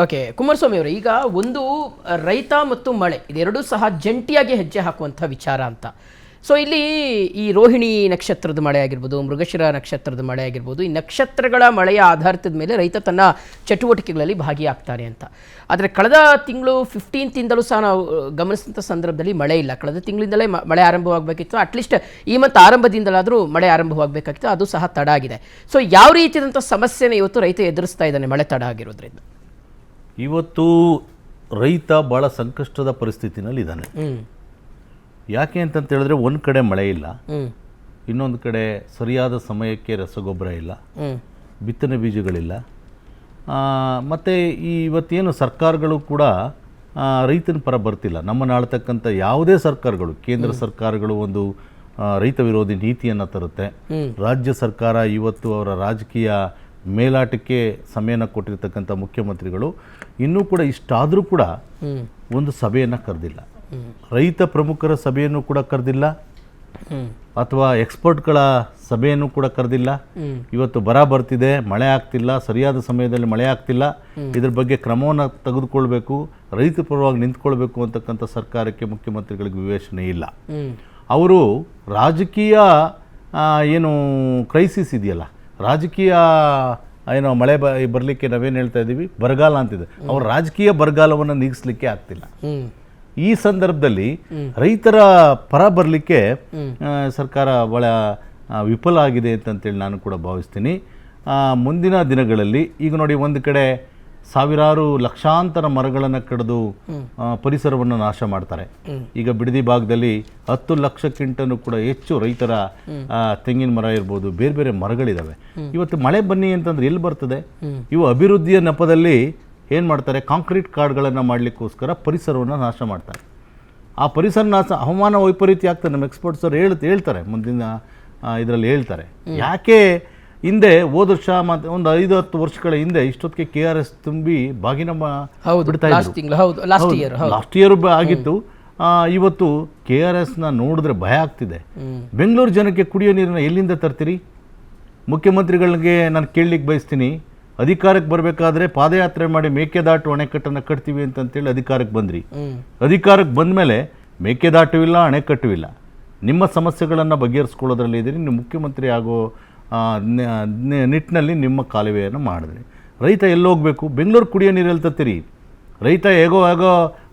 Okay, Kumaraswamy ಅವರು, ಈಗ ಒಂದು ರೈತ ಮತ್ತು ಮಳೆ ಇದೆರಡೂ ಸಹ ಜಂಟಿಯಾಗಿ ಹೆಜ್ಜೆ ಹಾಕುವಂಥ ವಿಚಾರ ಅಂತ. ಸೊ ಇಲ್ಲಿ ಈ ರೋಹಿಣಿ ನಕ್ಷತ್ರದ ಮಳೆ ಆಗಿರ್ಬೋದು, ಮೃಗಶಿರ ನಕ್ಷತ್ರದ ಮಳೆ ಆಗಿರ್ಬೋದು, ಈ ನಕ್ಷತ್ರಗಳ ಮಳೆಯ ಆಧಾರಿತದ ಮೇಲೆ ರೈತ ತನ್ನ ಚಟುವಟಿಕೆಗಳಲ್ಲಿ ಭಾಗಿಯಾಗ್ತಾನೆ ಅಂತ. ಆದರೆ ಕಳೆದ ತಿಂಗಳು 15ಯಿಂದಲೂ ಸಹ ನಾವು ಗಮನಿಸಿದಂಥ ಸಂದರ್ಭದಲ್ಲಿ ಮಳೆ ಇಲ್ಲ. ಕಳೆದ ತಿಂಗಳಿಂದಲೇ ಮಳೆ ಆರಂಭವಾಗಬೇಕಿತ್ತು. ಅಟ್ಲೀಸ್ಟ್ ಈ ಮಂತ್ ಆರಂಭದಿಂದಲಾದರೂ ಮಳೆ ಆರಂಭವಾಗಬೇಕಾಗಿತ್ತು, ಅದು ಸಹ ತಡ ಆಗಿದೆ. ಸೊ ಯಾವ ರೀತಿಯಾದಂಥ ಸಮಸ್ಯೆನ ಇವತ್ತು ರೈತ ಎದುರಿಸ್ತಾ ಇದ್ದಾನೆ ಮಳೆ ತಡ ಆಗಿರೋದ್ರಿಂದ? ಇವತ್ತು ರೈತ ಭಾಳ ಸಂಕಷ್ಟದ ಪರಿಸ್ಥಿತಿನಲ್ಲಿ ಇದ್ದಾನೆ. ಯಾಕೆ ಅಂತಂತ ಹೇಳಿದ್ರೆ, ಒಂದು ಕಡೆ ಮಳೆ ಇಲ್ಲ, ಇನ್ನೊಂದು ಕಡೆ ಸರಿಯಾದ ಸಮಯಕ್ಕೆ ರಸಗೊಬ್ಬರ ಇಲ್ಲ, ಬಿತ್ತನೆ ಬೀಜಗಳಿಲ್ಲ. ಮತ್ತು ಇವತ್ತೇನು ಸರ್ಕಾರಗಳು ಕೂಡ ರೈತನ ಪರ ಬರ್ತಿಲ್ಲ. ನಮ್ಮನ್ನು ಆಳ್ತಕ್ಕಂಥ ಯಾವುದೇ ಸರ್ಕಾರಗಳು, ಕೇಂದ್ರ ಸರ್ಕಾರಗಳು ಒಂದು ರೈತ ವಿರೋಧಿ ನೀತಿಯನ್ನು ತರುತ್ತೆ. ರಾಜ್ಯ ಸರ್ಕಾರ ಇವತ್ತು ಅವರ ರಾಜಕೀಯ ಮೇಲಾಟಕ್ಕೆ ಸಮಯನ ಕೊಟ್ಟಿರ್ತಕ್ಕಂಥ ಮುಖ್ಯಮಂತ್ರಿಗಳು ಇನ್ನೂ ಕೂಡ ಇಷ್ಟಾದರೂ ಕೂಡ ಒಂದು ಸಭೆಯನ್ನು ಕರೆದಿಲ್ಲ. ರೈತ ಪ್ರಮುಖರ ಸಭೆಯನ್ನು ಕೂಡ ಕರೆದಿಲ್ಲ, ಅಥವಾ ಎಕ್ಸ್ಪರ್ಟ್ಗಳ ಸಭೆಯನ್ನು ಕೂಡ ಕರೆದಿಲ್ಲ. ಇವತ್ತು ಬರ ಬರ್ತಿದೆ, ಮಳೆ ಆಗ್ತಿಲ್ಲ, ಸರಿಯಾದ ಸಮಯದಲ್ಲಿ ಮಳೆ ಆಗ್ತಿಲ್ಲ, ಇದ್ರ ಬಗ್ಗೆ ಕ್ರಮವನ್ನು ತೆಗೆದುಕೊಳ್ಬೇಕು, ರೈತ ಪರವಾಗಿ ನಿಂತ್ಕೊಳ್ಬೇಕು ಅಂತಕ್ಕಂಥ ಸರ್ಕಾರಕ್ಕೆ, ಮುಖ್ಯಮಂತ್ರಿಗಳಿಗೆ ವಿವೇಚನೆ ಇಲ್ಲ. ಅವರು ರಾಜಕೀಯ ಏನು ಕ್ರೈಸಿಸ್ ಇದೆಯಲ್ಲ, ರಾಜಕೀಯ ಏನೋ ಮಳೆ ಬರಲಿಕ್ಕೆ ನಾವೇನು ಹೇಳ್ತಾ ಇದ್ದೀವಿ, ಬರಗಾಲ ಅಂತಿದೆ, ಅವ್ರ ರಾಜಕೀಯ ಬರಗಾಲವನ್ನು ನೀಗಿಸ್ಲಿಕ್ಕೆ ಆಗ್ತಿಲ್ಲ. ಈ ಸಂದರ್ಭದಲ್ಲಿ ರೈತರ ಪರ ಬರಲಿಕ್ಕೆ ಸರ್ಕಾರ ಭಾಳ ವಿಫಲ ಆಗಿದೆ ಅಂತೇಳಿ ನಾನು ಕೂಡ ಭಾವಿಸ್ತೀನಿ. ಮುಂದಿನ ದಿನಗಳಲ್ಲಿ ಈಗ ನೋಡಿ, ಒಂದು ಕಡೆ ಸಾವಿರಾರು ಲಕ್ಷಾಂತರ ಮರಗಳನ್ನು ಕಡಿದು ಪರಿಸರವನ್ನು ನಾಶ ಮಾಡ್ತಾರೆ. ಈಗ ಬಿಡದಿ ಭಾಗದಲ್ಲಿ 10 ಲಕ್ಷಕ್ಕಿಂತನೂ ಕೂಡ ಹೆಚ್ಚು ರೈತರ ತೆಂಗಿನ ಮರ ಇರ್ಬೋದು, ಬೇರೆ ಬೇರೆ ಮರಗಳಿದ್ದಾವೆ. ಇವತ್ತು ಮಳೆ ಬನ್ನಿ ಅಂತಂದ್ರೆ ಎಲ್ಲಿ ಬರ್ತದೆ? ಇವು ಅಭಿವೃದ್ಧಿಯ ನೆಪದಲ್ಲಿ ಏನು ಮಾಡ್ತಾರೆ, ಕಾಂಕ್ರೀಟ್ ಕಾಡುಗಳನ್ನು ಮಾಡಲಿಕ್ಕೋಸ್ಕರ ಪರಿಸರವನ್ನು ನಾಶ ಮಾಡ್ತಾರೆ. ಆ ಪರಿಸರ ನಾಶ, ಹವಾಮಾನ ವೈಪರೀತ್ಯ ಆಗ್ತದೆ. ನಮ್ಮ ಎಕ್ಸ್ಪರ್ಟ್ಸ್ ಅವ್ರು ಹೇಳ್ತಾರೆ, ಮುಂದಿನ ಇದರಲ್ಲಿ ಹೇಳ್ತಾರೆ. ಯಾಕೆ ಹಿಂದೆ ಹೋದ ವರ್ಷ ಮತ್ತು ಒಂದು 5-10 ವರ್ಷಗಳ ಹಿಂದೆ ಇಷ್ಟೊತ್ತಿಗೆ KRS ತುಂಬಿ ಬಾಗಿನ ಬಿಡ್ತಾ ಇದ್ರು. ಲಾಸ್ಟ್ ಇಯರ್ ಆಗಿತ್ತು. ಇವತ್ತು KRSನ ನೋಡಿದ್ರೆ ಭಯ ಆಗ್ತಿದೆ. ಬೆಂಗಳೂರು ಜನಕ್ಕೆ ಕುಡಿಯೋ ನೀರನ್ನ ಎಲ್ಲಿಂದ ತರ್ತೀರಿ? ಮುಖ್ಯಮಂತ್ರಿಗಳಿಗೆ ನಾನು ಕೇಳಲಿಕ್ಕೆ ಬಯಸ್ತೀನಿ, ಅಧಿಕಾರಕ್ಕೆ ಬರಬೇಕಾದ್ರೆ ಪಾದಯಾತ್ರೆ ಮಾಡಿ ಮೇಕೆದಾಟು ಅಣೆಕಟ್ಟನ್ನು ಕಟ್ತೀವಿ ಅಂತೇಳಿ ಅಧಿಕಾರಕ್ಕೆ ಬಂದ್ರಿ. ಅಧಿಕಾರಕ್ಕೆ ಬಂದ ಮೇಲೆ ಮೇಕೆದಾಟು ಇಲ್ಲ, ಅಣೆಕಟ್ಟು ಇಲ್ಲ. ನಿಮ್ಮ ಸಮಸ್ಯೆಗಳನ್ನು ಬಗೆಹರಿಸ್ಕೊಳ್ಳೋದ್ರಲ್ಲಿ ಇದ್ದೀರಿ. ನೀವು ಮುಖ್ಯಮಂತ್ರಿ ಆಗೋ ನಿಟ್ಟಿನಲ್ಲಿ ನಿಮ್ಮ ಕಾಲುವೆಯನ್ನು ಮಾಡಿದ್ರಿ. ರೈತ ಎಲ್ಲೋಗಬೇಕು? ಬೆಂಗಳೂರು ಕುಡಿಯೋ ನೀರು ಎಲ್ಲಿ ತರ್ತೀರಿ? ರೈತ ಹೇಗೋ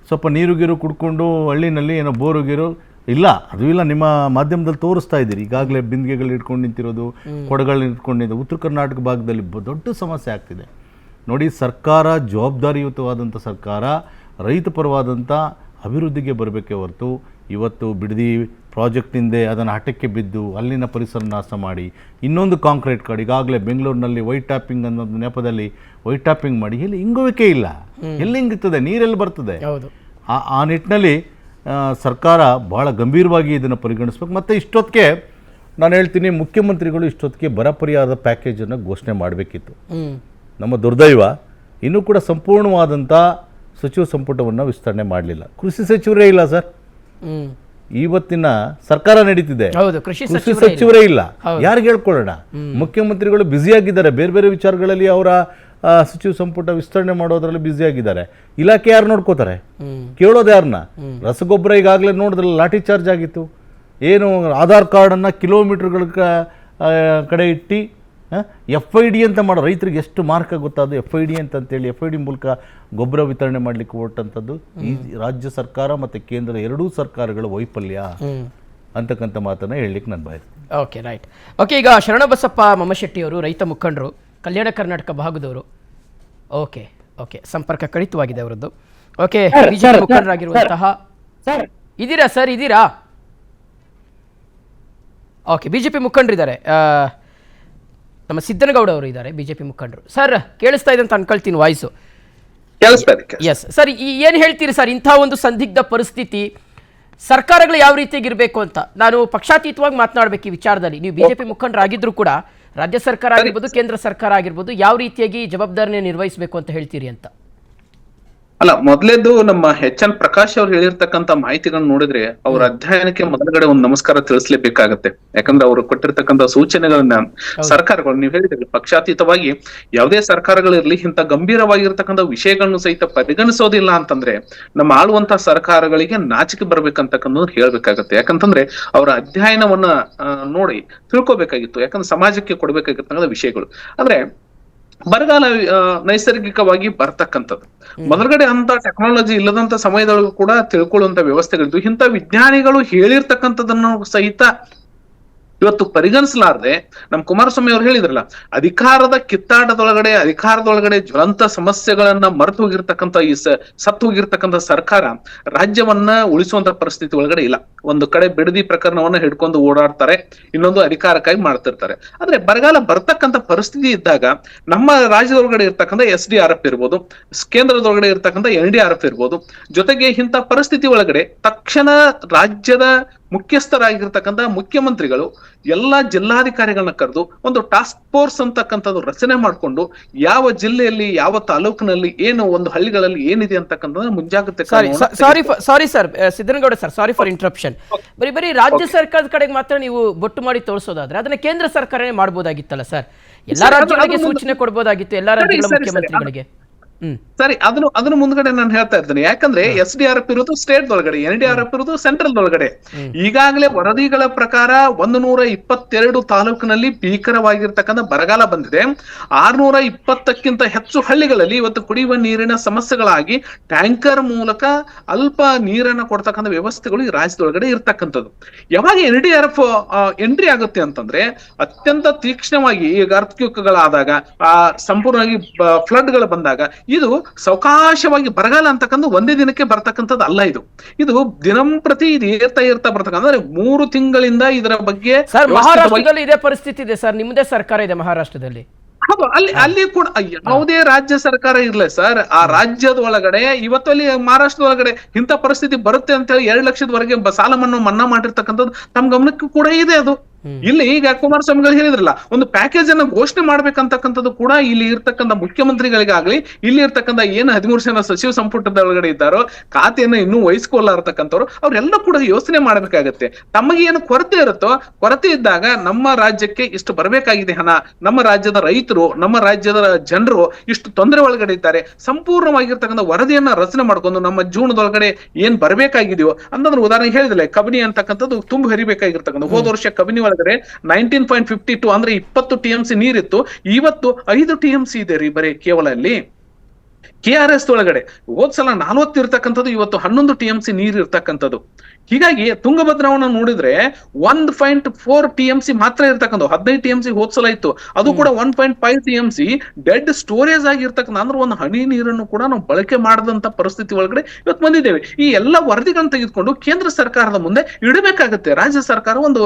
ಸ್ವಲ್ಪ ನೀರು ಗೀರು ಕುಡ್ಕೊಂಡು ಹಳ್ಳಿನಲ್ಲಿ ಏನೋ ಬೋರು ಗೀರು ಇಲ್ಲ, ಅದು ಇಲ್ಲ. ನಿಮ್ಮ ಮಾಧ್ಯಮದಲ್ಲಿ ತೋರಿಸ್ತಾ ಇದ್ದೀರಿ, ಈಗಾಗಲೇ ಬಿಂದಿಗೆಗಳು ಇಟ್ಕೊಂಡು ನಿಂತಿರೋದು, ಕೊಡಗಳನ್ನ ಇಟ್ಕೊಂಡು ನಿಂತಿರೋದು. ಉತ್ತರ ಕರ್ನಾಟಕ ಭಾಗದಲ್ಲಿ ದೊಡ್ಡ ಸಮಸ್ಯೆ ಆಗ್ತಿದೆ. ನೋಡಿ, ಸರ್ಕಾರ ಜವಾಬ್ದಾರಿಯುತವಾದಂಥ ಸರ್ಕಾರ ರೈತ ಪರವಾದಂಥ ಅಭಿವೃದ್ಧಿಗೆ ಬರಬೇಕೇ ಹೊರತು ಇವತ್ತು ಬಿಡದಿ ಪ್ರಾಜೆಕ್ಟಿಂದೆ ಅದನ್ನು ಹಠಕ್ಕೆ ಬಿದ್ದು ಅಲ್ಲಿನ ಪರಿಸರ ನಾಶ ಮಾಡಿ ಇನ್ನೊಂದು ಕಾಂಕ್ರೀಟ್ ಕಾಡು, ಈಗಾಗಲೇ ಬೆಂಗಳೂರಿನಲ್ಲಿ ವೈಟ್ ಟ್ಯಾಪಿಂಗ್ ಅನ್ನೋದು ನೆಪದಲ್ಲಿ ವೈಟ್ ಟ್ಯಾಪಿಂಗ್ ಮಾಡಿ ಎಲ್ಲಿ ಹಿಂಗುವಿಕೆ ಇಲ್ಲ, ಎಲ್ಲಿ ಹಿಂಗುತ್ತದೆ, ನೀರೆಲ್ಲಿ ಬರ್ತದೆ? ಆ ನಿಟ್ಟಿನಲ್ಲಿ ಸರ್ಕಾರ ಭಾಳ ಗಂಭೀರವಾಗಿ ಇದನ್ನು ಪರಿಗಣಿಸ್ಬೇಕು. ಮತ್ತು ಇಷ್ಟೊತ್ತಿಗೆ ನಾನು ಹೇಳ್ತೀನಿ, ಮುಖ್ಯಮಂತ್ರಿಗಳು ಇಷ್ಟೊತ್ತಿಗೆ ಬರ ಪರಿಹಾರದ ಪ್ಯಾಕೇಜನ್ನು ಘೋಷಣೆ ಮಾಡಬೇಕಿತ್ತು. ನಮ್ಮ ದುರ್ದೈವ ಇನ್ನೂ ಕೂಡ ಸಂಪೂರ್ಣವಾದಂಥ ಸಚಿವ ಸಂಪುಟವನ್ನು ವಿಸ್ತರಣೆ ಮಾಡಲಿಲ್ಲ. ಕೃಷಿ ಸಚಿವರೇ ಇಲ್ಲ ಸರ್. ಇವತ್ತಿನ ಸರ್ಕಾರ ನಡೀತಿದೆ, ಕೃಷಿ ಸಚಿವರೇ ಇಲ್ಲ. ಯಾರಿಗೆ ಹೇಳ್ಕೊಳ್ಳೋಣ? ಮುಖ್ಯಮಂತ್ರಿಗಳು ಬ್ಯುಸಿಯಾಗಿದ್ದಾರೆ, ಬೇರೆ ಬೇರೆ ವಿಚಾರಗಳಲ್ಲಿ ಅವರ ಸಚಿವ ಸಂಪುಟ ವಿಸ್ತರಣೆ ಮಾಡೋದ್ರಲ್ಲಿ ಬ್ಯುಸಿಯಾಗಿದ್ದಾರೆ. ಇಲಾಖೆ ಯಾರು ನೋಡ್ಕೋತಾರೆ? ಕೇಳೋದು ಯಾರನ್ನ? ರಸಗೊಬ್ಬರ ಈಗಾಗಲೇ ನೋಡಿದ್ರಲ್ಲ, ಲಾಠಿ ಚಾರ್ಜ್ ಆಗಿತ್ತು. ಏನು ಆಧಾರ್ ಕಾರ್ಡನ್ನು ಕಿಲೋಮೀಟರ್ಗಳ ಕಡೆ ಇಟ್ಟು FID ಅಂತ ಮಾಡೋ ರೈತರಿಗೆ ಎಷ್ಟು ಮಾರ್ಕ ಗೊತ್ತಾದು? FID ಅಂತೇಳಿ FID ಮೂಲಕ ಗೊಬ್ಬರ ವಿತರಣೆ ಮಾಡಲಿಕ್ಕೆ ಹೊರಟಂಥದ್ದು ಈ ರಾಜ್ಯ ಸರ್ಕಾರ ಮತ್ತು ಕೇಂದ್ರ ಎರಡೂ ಸರ್ಕಾರಗಳ ವೈಫಲ್ಯ ಅಂತಕ್ಕಂಥ ಮಾತನ್ನು ಹೇಳಲಿಕ್ಕೆ ನಾನು ಬಯಸ್ತೀನಿ. Okay, right. ಓಕೆ, ಈಗ ಶರಣಬಸಪ್ಪ ಮಮ್ಮಶೆಟ್ಟಿ ಅವರು ರೈತ ಮುಖಂಡರು, ಕಲ್ಯಾಣ ಕರ್ನಾಟಕ ಭಾಗದವರು. ಓಕೆ, ಸಂಪರ್ಕ ಕಡಿತವಾಗಿದೆ ಅವರದ್ದು. ಓಕೆ, ಬಿಜೆಪಿ ಮುಖಂಡರಾಗಿರುವಂತಹ ಇದ್ದೀರಾ ಸರ್? ಇದ್ದೀರಾ? ಓಕೆ, ಬಿಜೆಪಿ ಮುಖಂಡರಿದ್ದಾರೆ, ನಮ್ಮ ಸಿದ್ದನಗೌಡ ಅವರು ಇದ್ದಾರೆ, ಬಿಜೆಪಿ ಮುಖಂಡರು. ಸರ್, ಕೇಳಿಸ್ತಾ ಇದೆ ಅಂತ ಅನ್ಕೊಳ್ತೀನಿ ವಾಯ್ಸು. ಎಸ್ ಸರ್, ಏನು ಹೇಳ್ತೀರಿ ಸರ್ ಇಂಥ ಒಂದು ಸಂದಿಗ್ಧ ಪರಿಸ್ಥಿತಿ? ಸರ್ಕಾರಗಳು ಯಾವ ರೀತಿಯಾಗಿರಬೇಕು ಅಂತ ನಾನು ಪಕ್ಷಾತೀತವಾಗಿ ಮಾತನಾಡಬೇಕು ಈ ವಿಚಾರದಲ್ಲಿ. ನೀವು ಬಿಜೆಪಿ ಮುಖಂಡರಾಗಿದ್ರು ಕೂಡ ರಾಜ್ಯ ಸರ್ಕಾರ ಆಗಿರ್ಬೋದು, ಕೇಂದ್ರ ಸರ್ಕಾರ ಆಗಿರ್ಬೋದು, ಯಾವ ರೀತಿಯಾಗಿ ಜವಾಬ್ದಾರಿಯನ್ನು ನಿರ್ವಹಿಸಬೇಕು ಅಂತ ಹೇಳ್ತೀರಿ ಅಂತ? ಅಲ್ಲ, ಮೊದಲೇದು ನಮ್ಮ ಎಚ್ ಎನ್ ಪ್ರಕಾಶ್ ಅವ್ರು ಹೇಳಿರ್ತಕ್ಕಂಥ ಮಾಹಿತಿಗಳನ್ನ ನೋಡಿದ್ರೆ ಅವ್ರ ಅಧ್ಯಯನಕ್ಕೆ ಮೊದಲಗಡೆ ಒಂದು ನಮಸ್ಕಾರ ತಿಳಿಸ್ಲೇಬೇಕಾಗತ್ತೆ. ಯಾಕಂದ್ರೆ ಅವರು ಕೊಟ್ಟಿರ್ತಕ್ಕಂಥ ಸೂಚನೆಗಳನ್ನ ಸರ್ಕಾರಗಳು, ನೀವು ಹೇಳಿದ್ರಿ ಪಕ್ಷಾತೀತವಾಗಿ ಯಾವುದೇ ಸರ್ಕಾರಗಳಿರ್ಲಿ ಇಂಥ ಗಂಭೀರವಾಗಿರ್ತಕ್ಕಂಥ ವಿಷಯಗಳನ್ನು ಸಹಿತ ಪರಿಗಣಿಸೋದಿಲ್ಲ ಅಂತಂದ್ರೆ ನಮ್ಮ ಆಳುವಂತ ಸರ್ಕಾರಗಳಿಗೆ ನಾಚಿಕೆ ಬರ್ಬೇಕಂತಕ್ಕಂಥದ್ದು ಹೇಳ್ಬೇಕಾಗತ್ತೆ. ಯಾಕಂತಂದ್ರೆ ಅವರ ಅಧ್ಯಯನವನ್ನ ನೋಡಿ ತಿಳ್ಕೊಬೇಕಾಗಿತ್ತು. ಯಾಕಂದ್ರೆ ಸಮಾಜಕ್ಕೆ ಕೊಡ್ಬೇಕಾಗಿರ್ತಕ್ಕಂಥ ವಿಷಯಗಳು ಅಂದ್ರೆ ಬರಗಾಲ ನೈಸರ್ಗಿಕವಾಗಿ ಬರ್ತಕ್ಕಂಥದ್ದು. ಮೊದಲಗಡೆ ಅಂತ ಟೆಕ್ನಾಲಜಿ ಇಲ್ಲದಂತ ಸಮಯದೊಳಗೂ ಕೂಡ ತಿಳ್ಕೊಳ್ಳುವಂತ ವ್ಯವಸ್ಥೆಗಳಿದ್ದು ಇಂಥ ವಿಜ್ಞಾನಿಗಳು ಹೇಳಿರ್ತಕ್ಕಂಥದನ್ನು ಸಹಿತ ಇವತ್ತು ಪರಿಗಣಿಸಲಾರದೆ ನಮ್ ಕುಮಾರಸ್ವಾಮಿ ಅವ್ರು ಹೇಳಿದ್ರಲ್ಲ, ಅಧಿಕಾರದ ಅಧಿಕಾರದೊಳಗಡೆ ಜ್ವಲಂತ ಸಮಸ್ಯೆಗಳನ್ನ ಮರೆತು ಹೋಗಿರ್ತಕ್ಕಂಥ ಈ ಸತ್ತು ಹೋಗಿರ್ತಕ್ಕಂಥ ಸರ್ಕಾರ ರಾಜ್ಯವನ್ನ ಉಳಿಸುವಂತ ಪರಿಸ್ಥಿತಿ ಒಳಗಡೆ ಇಲ್ಲ. ಒಂದು ಕಡೆ ಬಿಡದಿ ಪ್ರಕರಣವನ್ನ ಹಿಡ್ಕೊಂಡು ಓಡಾಡ್ತಾರೆ, ಇನ್ನೊಂದು ಅಧಿಕಾರಕ್ಕಾಗಿ ಮಾಡ್ತಿರ್ತಾರೆ. ಆದ್ರೆ ಬರಗಾಲ ಬರ್ತಕ್ಕಂಥ ಪರಿಸ್ಥಿತಿ ಇದ್ದಾಗ ನಮ್ಮ ರಾಜ್ಯದೊಳಗಡೆ ಇರ್ತಕ್ಕಂಥ SDRF ಇರ್ಬೋದು, ಕೇಂದ್ರದೊಳಗಡೆ ಇರ್ತಕ್ಕಂಥ NDRF ಇರ್ಬೋದು, ಜೊತೆಗೆ ಇಂಥ ಪರಿಸ್ಥಿತಿ ಒಳಗಡೆ ತಕ್ಷಣ ರಾಜ್ಯದ ಮುಖ್ಯಸ್ಥರಾಗಿರ್ತಕ್ಕಂಥ ಮುಖ್ಯಮಂತ್ರಿಗಳು ಎಲ್ಲಾ ಜಿಲ್ಲಾಧಿಕಾರಿಗಳನ್ನ ಕರೆದು ಒಂದು ಟಾಸ್ಕ್ ಫೋರ್ಸ್ ಅಂತಕ್ಕಂಥದ್ದು ರಚನೆ ಮಾಡಿಕೊಂಡು ಯಾವ ಜಿಲ್ಲೆಯಲ್ಲಿ ಯಾವ ತಾಲೂಕಿನಲ್ಲಿ ಏನು ಒಂದು ಹಳ್ಳಿಗಳಲ್ಲಿ ಏನಿದೆ ಅಂತಕ್ಕಂಥದ್ದು ಮುಂಜಾಗ್ರತೆ. Sorry sir Siddanagouda sir, sorry for interruption. ಬರೀ ರಾಜ್ಯ ಸರ್ಕಾರದ ಕಡೆಗೆ ಮಾತ್ರ ನೀವು ಬೊಟ್ಟು ಮಾಡಿ ತೋರಿಸೋದಾದ್ರೆ ಅದನ್ನ ಕೇಂದ್ರ ಸರ್ಕಾರನೇ ಮಾಡ್ಬೋದಾಗಿತ್ತಲ್ಲ ಸರ್? ಎಲ್ಲಾ ರಾಜ್ಯಗಳಿಗೆ ಸೂಚನೆ ಕೊಡ್ಬೋದಾಗಿತ್ತು, ಎಲ್ಲಾ ರಾಜ್ಯಗಳ ಮುಖ್ಯಮಂತ್ರಿಗಳಿಗೆ. ಸರಿ, ಅದನ್ನು ಮುಂದ್ಗಡೆ ನಾನು ಹೇಳ್ತಾ ಇರ್ತೇನೆ. ಯಾಕಂದ್ರೆ SDRF ಇರೋದು ಸ್ಟೇಟ್ ಒಳಗಡೆ, NDRF ಇರೋದು ಸೆಂಟ್ರಲ್ ಒಳಗಡೆ. ಈಗಾಗಲೇ ವರದಿಗಳ ಪ್ರಕಾರ 122 ತಾಲೂಕಿನಲ್ಲಿ ಭೀಕರವಾಗಿರ್ತಕ್ಕಂಥ ಬರಗಾಲ ಬಂದಿದೆ. 620ಕ್ಕಿಂತ ಹೆಚ್ಚು ಹಳ್ಳಿಗಳಲ್ಲಿ ಇವತ್ತು ಕುಡಿಯುವ ನೀರಿನ ಸಮಸ್ಯೆಗಳಾಗಿ ಟ್ಯಾಂಕರ್ ಮೂಲಕ ಅಲ್ಪ ನೀರನ್ನ ಕೊಡ್ತಕ್ಕಂಥ ವ್ಯವಸ್ಥೆಗಳು ಈ ರಾಜ್ಯದೊಳಗಡೆ ಇರ್ತಕ್ಕಂಥದ್ದು. ಯಾವಾಗ NDRF ಎಂಟ್ರಿ ಆಗುತ್ತೆ ಅಂತಂದ್ರೆ ಅತ್ಯಂತ ತೀಕ್ಷ್ಣವಾಗಿ ಈಗ ಅರ್ಥಕ್ಯೂಕ್ಗಳಾದಾಗ, ಸಂಪೂರ್ಣವಾಗಿ ಫ್ಲಡ್ಗಳು ಬಂದಾಗ ಇದು ಸಾವಕಾಶವಾಗಿ ಬರಗಾಲ ಅಂತಕ್ಕಂಥ ಒಂದೇ ದಿನಕ್ಕೆ ಬರ್ತಕ್ಕಂಥದ್ದು ಅಲ್ಲ. ಇದು ದಿನಂಪ್ರತಿ ಇದು ಏರ್ತಾ ಬರ್ತಕ್ಕಂಥ, ಅಂದ್ರೆ 3 ತಿಂಗಳಿಂದ ಇದರ ಬಗ್ಗೆ. ಸರ್, ಮಹಾರಾಷ್ಟ್ರದಲ್ಲಿ ಇದೇ ಪರಿಸ್ಥಿತಿ ಇದೆ ಸರ್, ನಿಮ್ಮದೇ ಸರ್ಕಾರ ಇದೆ ಮಹಾರಾಷ್ಟ್ರದಲ್ಲಿ. ಹೌದು, ಅಲ್ಲಿ ಕೂಡ ಯಾವುದೇ ರಾಜ್ಯ ಸರ್ಕಾರ ಇರ್ಲಿ ಸರ್, ಆ ರಾಜ್ಯದ ಒಳಗಡೆ ಇವತ್ತು ಅಲ್ಲಿ ಮಹಾರಾಷ್ಟ್ರದ ಒಳಗಡೆ ಇಂಥ ಪರಿಸ್ಥಿತಿ ಬರುತ್ತೆ ಅಂತ ಹೇಳಿ 2 ಲಕ್ಷದವರೆಗೆ ಸಾಲ ಮನ್ನಾ ಮಾಡಿರ್ತಕ್ಕಂಥದ್ದು ತಮ್ಮ ಗಮನಕ್ಕೂ ಕೂಡ ಇದೆ. ಅದು ಇಲ್ಲಿ ಈಗ ಕುಮಾರಸ್ವಾಮಿಗಳು ಹೇಳಿದ್ರಲ್ಲ, ಒಂದು ಪ್ಯಾಕೇಜ್ ಅನ್ನ ಘೋಷಣೆ ಮಾಡ್ಬೇಕಂತಕ್ಕಂಥದ್ದು ಕೂಡ ಇಲ್ಲಿ ಇರ್ತಕ್ಕಂಥ ಮುಖ್ಯಮಂತ್ರಿಗಳಿಗಾಗ್ಲಿ, ಇಲ್ಲಿ ಇರ್ತಕ್ಕಂಥ ಏನು 13 ಜನ ಸಚಿವ ಸಂಪುಟದ ಒಳಗಡೆ ಇದ್ದಾರೋ, ಖಾತೆಯನ್ನ ಇನ್ನೂ ವಹಿಸ್ಕೊಳ್ಳಾರತಕ್ಕಂಥವ್ರು ಅವರೆಲ್ಲ ಕೂಡ ಯೋಚನೆ ಮಾಡ್ಬೇಕಾಗತ್ತೆ. ತಮಗೆ ಏನು ಕೊರತೆ ಇರುತ್ತೋ, ಕೊರತೆ ಇದ್ದಾಗ ನಮ್ಮ ರಾಜ್ಯಕ್ಕೆ ಇಷ್ಟು ಬರಬೇಕಾಗಿದೆ ಹಣ, ನಮ್ಮ ರಾಜ್ಯದ ರೈತರು, ನಮ್ಮ ರಾಜ್ಯದ ಜನರು ಇಷ್ಟು ತೊಂದರೆ ಒಳಗಡೆ ಇದ್ದಾರೆ, ಸಂಪೂರ್ಣವಾಗಿರ್ತಕ್ಕಂಥ ವರದಿಯನ್ನ ರಚನೆ ಮಾಡ್ಕೊಂಡು ನಮ್ಮ ಜೂನದೊಳಗಡೆ ಏನ್ ಬರಬೇಕಾಗಿದೆಯೋ ಅಂತಂದ್ರೆ, ಉದಾಹರಣೆ ಹೇಳಿದ್ರೆ ಕಬಿನಿ ಅಂತಕ್ಕಂಥದ್ದು ತುಂಬಿ ಹರಿಬೇಕಾಗಿರ್ತಕ್ಕಂಥ, ಹೋದ ವರ್ಷ ಕಬಿನಿ ಒಳಗಡೆ 19.52 ಅಂದ್ರೆ 20 TMC ನೀರಿತ್ತು, ಇವತ್ತು 5 TMC ಇದೆ ರೀ ಬರೀ ಕೇವಲ ಅಲ್ಲಿ. KRS ಒಳಗಡೆ ಹೋದ್ಸಲ 40 ಇರ್ತಕ್ಕಂಥದ್ದು ಇವತ್ತು 11 TMC ನೀರು ಇರ್ತಕ್ಕಂಥದ್ದು. ಹೀಗಾಗಿ ತುಂಗಭದ್ರವನ್ನ ನೋಡಿದ್ರೆ 1.4 TMC ಮಾತ್ರ ಇರ್ತಕ್ಕಂಥ, 15 TMC ಹೋದ್ಸಲ ಇತ್ತು, ಅದು ಕೂಡ 1.5 TMC ಡೆಡ್ ಸ್ಟೋರೇಜ್ ಆಗಿರ್ತಕ್ಕಂಥ, ಅಂದ್ರೆ ಒಂದು ಹನಿ ನೀರನ್ನು ಕೂಡ ನಾವು ಬಳಕೆ ಮಾಡದಂತ ಪರಿಸ್ಥಿತಿ ಒಳಗಡೆ ಇವತ್ತು ಬಂದಿದ್ದೇವೆ. ಈ ಎಲ್ಲ ವರದಿಗಳನ್ನ ತೆಗೆದುಕೊಂಡು ಕೇಂದ್ರ ಸರ್ಕಾರದ ಮುಂದೆ ಇಡಬೇಕಾಗತ್ತೆ. ರಾಜ್ಯ ಸರ್ಕಾರ ಒಂದು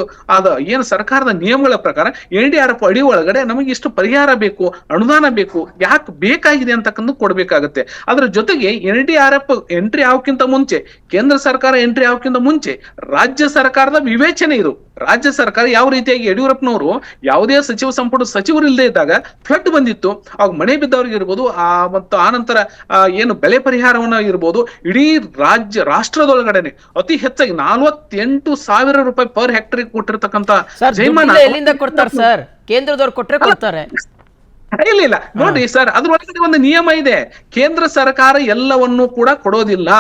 ಏನು ಸರ್ಕಾರದ ನಿಯಮಗಳ ಪ್ರಕಾರ NDRF ಅಡಿ ಒಳಗಡೆ ನಮಗೆ ಇಷ್ಟು ಪರಿಹಾರ ಬೇಕು, ಅನುದಾನ ಬೇಕು, ಯಾಕೆ ಬೇಕಾಗಿದೆ ಅಂತಕ್ಕಂಥ ಕೊಡ್ಬೇಕಾಗತ್ತೆ. ಅದ್ರ ಜೊತೆಗೆ NDRF ಎಂಟ್ರಿ ಆಗೋಕ್ಕಿಂತ ಮುಂಚೆ, ಕೇಂದ್ರ ಸರ್ಕಾರ ಎಂಟ್ರಿ ಆಗೋಕ್ಕಿಂತ ಮುಂಚೆ ರಾಜ್ಯ ಸರ್ಕಾರದ ವಿವೇಚನೆ ಇದು. ರಾಜ್ಯ ಸರ್ಕಾರ ಯಾವ ರೀತಿಯಾಗಿ ಯಡಿಯೂರಪ್ಪನವರು ಯಾವುದೇ ಸಚಿವ ಸಂಪುಟ ಸಚಿವರು ಇಲ್ಲದೆ ಇದ್ದಾಗ ಫ್ಲಡ್ ಬಂದಿತ್ತು, ಅವಾಗ ಮನೆ ಬಿದ್ದವ್ರಿಗೆ ಇರ್ಬೋದು, ಮತ್ತು ಆನಂತರ ಏನು ಬೆಳೆ ಪರಿಹಾರವನ್ನ ಇರ್ಬೋದು, ಇಡೀ ರಾಷ್ಟ್ರದೊಳಗಡೆನೆ ಅತಿ ಹೆಚ್ಚಾಗಿ 48,000 ರೂಪಾಯಿ ಪರ್ ಹೆಕ್ಟರ್ ಕೊಟ್ಟಿರ್ತಕ್ಕಂಥ ಜೈಮಾನ ಎಲ್ಲಿಂದ ಕೊಡ್ತಾರೆ ಸರ್? ಕೇಂದ್ರದವ್ರು ಕೊಟ್ರೆ ಕೊಡ್ತಾರೆ. ಇಲ್ಲ ನೋಡ್ರಿ ಸರ್, ಅದ್ರೊಳಗಡೆ ಒಂದು ನಿಯಮ ಇದೆ. ಕೇಂದ್ರ ಸರ್ಕಾರ ಎಲ್ಲವನ್ನೂ ಕೂಡ ಕೊಡೋದಿಲ್ಲ.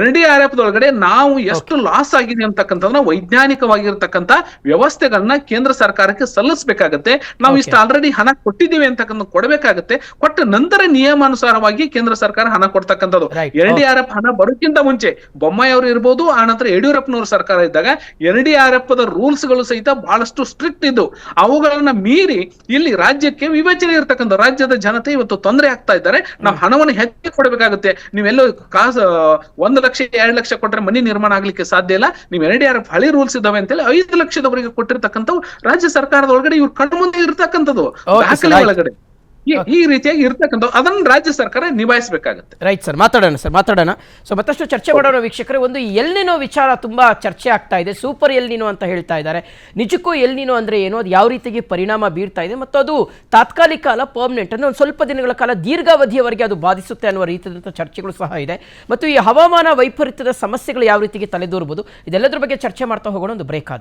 NDRF ಒಳಗಡೆ ನಾವು ಎಷ್ಟು ಲಾಸ್ ಆಗಿದೆ ಅಂತಕ್ಕಂಥದ್ದನ್ನ ವೈಜ್ಞಾನಿಕವಾಗಿರ್ತಕ್ಕಂಥ ವ್ಯವಸ್ಥೆಗಳನ್ನ ಕೇಂದ್ರ ಸರ್ಕಾರಕ್ಕೆ ಸಲ್ಲಿಸಬೇಕಾಗತ್ತೆ. ನಾವು ಇಷ್ಟು ಆಲ್ರೆಡಿ ಹಣ ಕೊಟ್ಟಿದ್ದೀವಿ ಅಂತಕ್ಕಂಥ ಕೊಡಬೇಕಾಗತ್ತೆ. ಕೊಟ್ಟ ನಂತರ ನಿಯಮಾನುಸಾರವಾಗಿ ಕೇಂದ್ರ ಸರ್ಕಾರ ಹಣ ಕೊಡ್ತಕ್ಕಂಥದ್ದು. NDRF ಹಣ ಬರೋಕ್ಕಿಂತ ಮುಂಚೆ ಬೊಮ್ಮಾಯಿ ಅವರು ಇರ್ಬೋದು, ಆನಂತರ ಯಡಿಯೂರಪ್ಪನವ್ರ ಸರ್ಕಾರ ಇದ್ದಾಗ NDRF ರೂಲ್ಸ್ ಗಳು ಸಹಿತ ಬಹಳಷ್ಟು ಸ್ಟ್ರಿಕ್ಟ್ ಇದ್ದು, ಅವುಗಳನ್ನ ಮೀರಿ ಇಲ್ಲಿ ರಾಜ್ಯಕ್ಕೆ ವಿವೇಚನೆ ಇರ್ತಕ್ಕಂಥ, ರಾಜ್ಯದ ಜನತೆ ಇವತ್ತು ತೊಂದರೆ ಆಗ್ತಾ ಇದ್ದಾರೆ, ನಾವು ಹಣವನ್ನು ಹೆಚ್ಚು ಕೊಡಬೇಕಾಗುತ್ತೆ. ನೀವೆಲ್ಲೋ 1 ಲಕ್ಷ 2 ಲಕ್ಷ ಕೊಟ್ಟರೆ ಮನೆ ನಿರ್ಮಾಣ ಆಗ್ಲಿಕ್ಕೆ ಸಾಧ್ಯ ಇಲ್ಲ, ನೀವು NDRF ಹಳಿ ರೂಲ್ಸ್ ಇದಾವೆ ಅಂತೇಳಿ 5 ಲಕ್ಷದವರೆಗೆ ಕೊಟ್ಟಿರ್ತಕ್ಕಂಥವು ರಾಜ್ಯ ಸರ್ಕಾರದ ಒಳಗಡೆ ಇವ್ರು ಕಣ್ಣು ಮುಂದೆ ಇರ್ತಕ್ಕಂಥದ್ದು ದಾಖಲೆ ಒಳಗಡೆ. ಈ ರೀತಿಯಾಗಿ ಇರ್ತಕ್ಕಂಥ ಅದನ್ನ ರಾಜ್ಯ ಸರ್ಕಾರ ನಿಭಾಯಿಸಬೇಕಾಗತ್ತೆ. ರೈಟ್ ಸರ್, ಮಾತಾಡೋಣ. ಸೊ ಮತ್ತಷ್ಟು ಚರ್ಚೆ ಮಾಡೋಣ ವೀಕ್ಷಕರೇ. ಒಂದು ಎಲ್ನಿನೋ ವಿಚಾರ ತುಂಬಾ ಚರ್ಚೆ ಆಗ್ತಾ ಇದೆ. ಸೂಪರ್ ಎಲ್ನಿನೋ ಅಂತ ಹೇಳ್ತಾ ಇದ್ದಾರೆ. ನಿಜಕ್ಕೂ ಎಲ್ನಿನೋ ಅಂದ್ರೆ ಏನು, ಅದು ಯಾವ ರೀತಿಗೆ ಪರಿಣಾಮ ಬೀರ್ತಾ ಇದೆ, ಮತ್ತು ಅದು ತಾತ್ಕಾಲಿಕ ಅಲ್ಲ, ಪರ್ಮನೆಂಟ್ ಅಂದ್ರೆ ಒಂದು ಸ್ವಲ್ಪ ದಿನಗಳ ಕಾಲ ದೀರ್ಘಾವಧಿಯವರೆಗೆ ಅದು ಬಾಧಿಸುತ್ತೆ ಅನ್ನುವ ರೀತಿಯಾದಂಥ ಚರ್ಚೆಗಳು ಸಹ ಇದೆ. ಮತ್ತು ಈ ಹವಾಮಾನ ವೈಪರೀತ್ಯದ ಸಮಸ್ಯೆಗಳು ಯಾವ ರೀತಿಗೆ ತಲೆದೂರಬಹುದು, ಇದೆಲ್ಲದರ ಬಗ್ಗೆ ಚರ್ಚೆ ಮಾಡ್ತಾ ಹೋಗೋಣ. ಒಂದು ಬ್ರೇಕ್ ಆದ